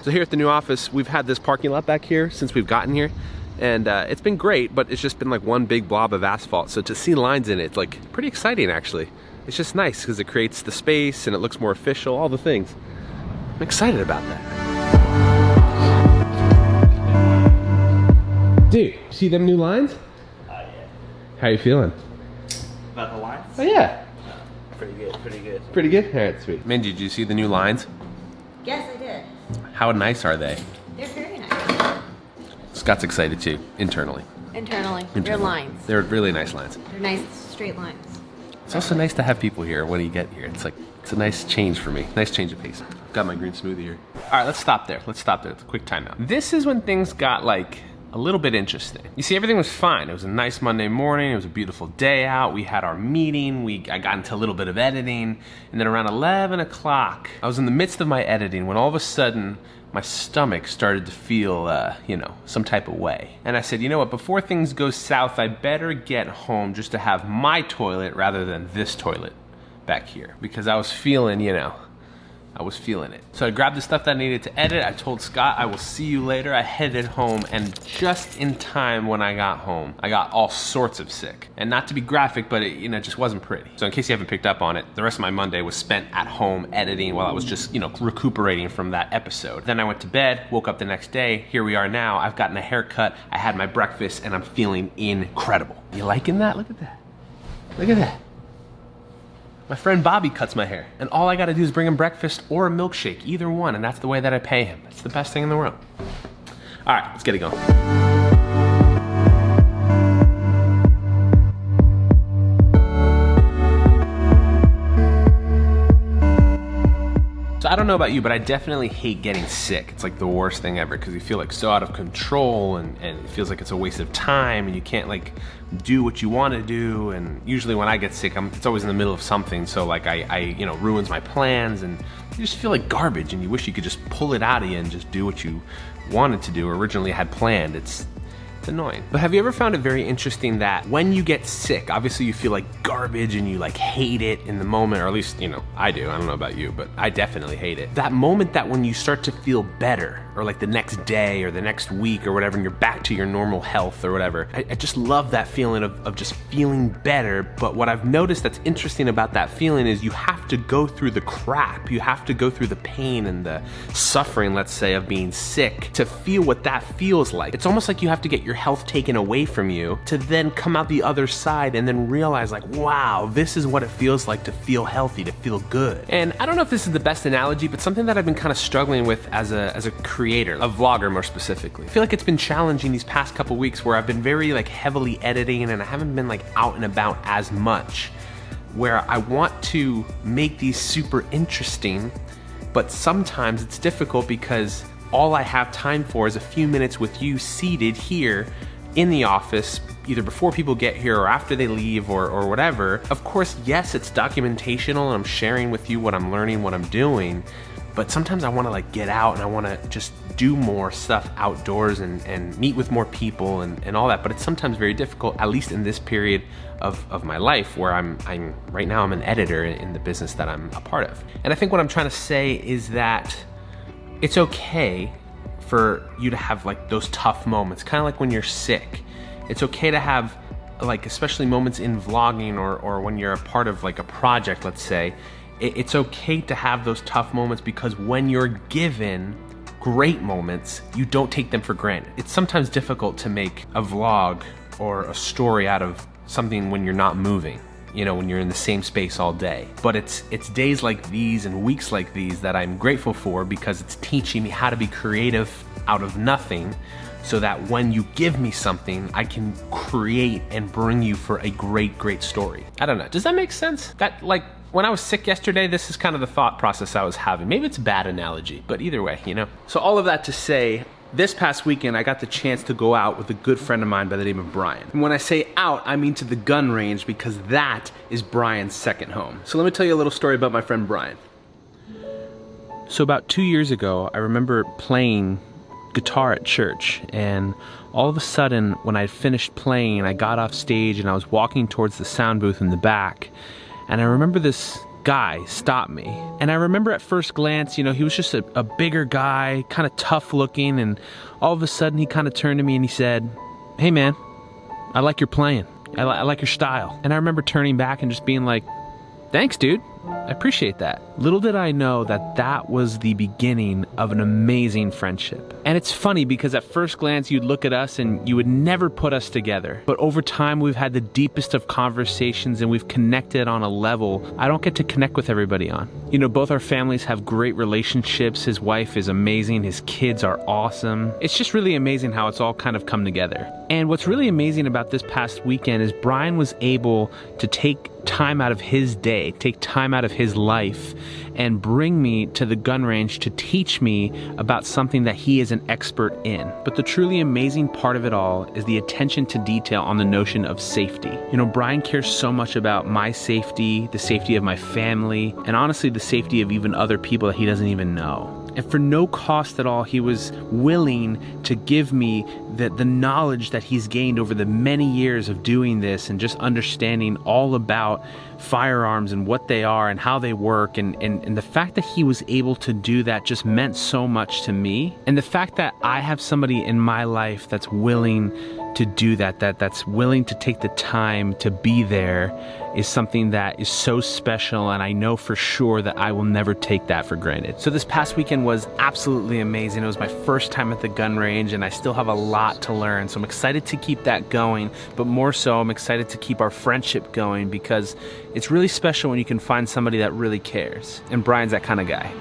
So here at the new office, we've had this parking lot back here since we've gotten here. And it's been great, but it's just been like one big blob of asphalt. So to see lines in it, it's like pretty exciting actually. It's just nice because it creates the space and it looks more official, all the things. I'm excited about that. Dude, you see them new lines? Yeah. How are you feeling? About the lines? Oh yeah. Pretty good, pretty good. Pretty good? All right, sweet. Mindy, did you see the new lines? Yes, I did. How nice are they? They're very nice. Scott's excited too, internally. Internally. They're lines. They're really nice lines. They're nice straight lines. It's also nice to have people here when you get here. It's a nice change for me. Nice change of pace. Got my green smoothie here. All right, let's stop there. It's a quick timeout. This is when things got like a little bit interesting. You see, everything was fine. It was a nice Monday morning. It was a beautiful day out. We had our meeting. I got into a little bit of editing. And then around 11 o'clock, I was in the midst of my editing when all of a sudden, my stomach started to feel, some type of way. And I said, you know what, before things go south, I better get home just to have my toilet rather than this toilet back here. Because I was feeling, I was feeling it. So I grabbed the stuff that I needed to edit. I told Scott, I will see you later. I headed home, and just in time when I got home, I got all sorts of sick. And not to be graphic, but it, just wasn't pretty. So in case you haven't picked up on it, the rest of my Monday was spent at home editing while I was just, recuperating from that episode. Then I went to bed, woke up the next day. Here we are now. I've gotten a haircut. I had my breakfast, and I'm feeling incredible. You liking that? Look at that. Look at that. My friend Bobby cuts my hair, and all I gotta do is bring him breakfast or a milkshake, either one, and that's the way that I pay him. It's the best thing in the world. All right, let's get it going. So I don't know about you, but I definitely hate getting sick. It's like the worst thing ever because you feel like so out of control and it feels like it's a waste of time and you can't like do what you want to do. And usually when I get sick, it's always in the middle of something. So like I ruins my plans and you just feel like garbage and you wish you could just pull it out of you and just do what you wanted to do or originally had planned. It's annoying. But have you ever found it very interesting that when you get sick, obviously you feel like garbage and you like hate it in the moment, or at least, I do. I don't know about you, but I definitely hate it. That moment that when you start to feel better, or like the next day or the next week or whatever, and you're back to your normal health or whatever. I just love that feeling of just feeling better. But what I've noticed that's interesting about that feeling is you have to go through the crap. You have to go through the pain and the suffering, let's say, of being sick to feel what that feels like. It's almost like you have to get your health taken away from you to then come out the other side and then realize like, wow, this is what it feels like to feel healthy, to feel good. And I don't know if this is the best analogy, but something that I've been kind of struggling with as a creator, a vlogger more specifically. I feel like it's been challenging these past couple weeks where I've been very like heavily editing and I haven't been like out and about as much, where I want to make these super interesting, but sometimes it's difficult because all I have time for is a few minutes with you seated here in the office, either before people get here or after they leave or whatever. Of course, yes, it's documentational and I'm sharing with you what I'm learning, what I'm doing, but sometimes I want to like get out and I want to just do more stuff outdoors and meet with more people and all that. But it's sometimes very difficult, at least in this period of my life where I'm right now I'm an editor in the business that I'm a part of. And I think what I'm trying to say is that it's okay for you to have like those tough moments, kind of like when you're sick. It's okay to have like, especially moments in vlogging or when you're a part of like a project, let's say, it's okay to have those tough moments because when you're given great moments, you don't take them for granted. It's sometimes difficult to make a vlog or a story out of something when you're not moving, when you're in the same space all day. But it's days like these and weeks like these that I'm grateful for because it's teaching me how to be creative out of nothing so that when you give me something, I can create and bring you for a great, great story. I don't know. Does that make sense? That like, when I was sick yesterday, this is kind of the thought process I was having. Maybe it's a bad analogy, but either way, So all of that to say, this past weekend, I got the chance to go out with a good friend of mine by the name of Brian. And when I say out, I mean to the gun range because that is Brian's second home. So let me tell you a little story about my friend Brian. So about 2 years ago, I remember playing guitar at church, and all of a sudden, when I finished playing, I got off stage and I was walking towards the sound booth in the back. And I remember this guy stop me. And I remember at first glance, you know, he was just a bigger guy, kind of tough looking, and all of a sudden he kind of turned to me and he said, "Hey man, I like your playing. I like your style." And I remember turning back and just being like, "Thanks, dude. I appreciate that." Little did I know that that was the beginning of an amazing friendship. And it's funny because at first glance you'd look at us and you would never put us together. But over time we've had the deepest of conversations and we've connected on a level I don't get to connect with everybody on. You know, both our families have great relationships. His wife is amazing. His kids are awesome. It's just really amazing how it's all kind of come together. And what's really amazing about this past weekend is Brian was able to take time out of his day, take time out of his life, and bring me to the gun range to teach me about something that he is an expert in. But the truly amazing part of it all is the attention to detail on the notion of safety. You know, Brian cares so much about my safety, the safety of my family, and honestly the safety of even other people that he doesn't even know. And for no cost at all, he was willing to give me the knowledge that he's gained over the many years of doing this and just understanding all about firearms and what they are and how they work. And the fact that he was able to do that just meant so much to me. And the fact that I have somebody in my life that's willing to do that's willing to take the time to be there is something that is so special, and I know for sure that I will never take that for granted. So this past weekend was absolutely amazing. It was my first time at the gun range and I still have a lot to learn. So I'm excited to keep that going, but more so I'm excited to keep our friendship going because it's really special when you can find somebody that really cares. And Brian's that kind of guy.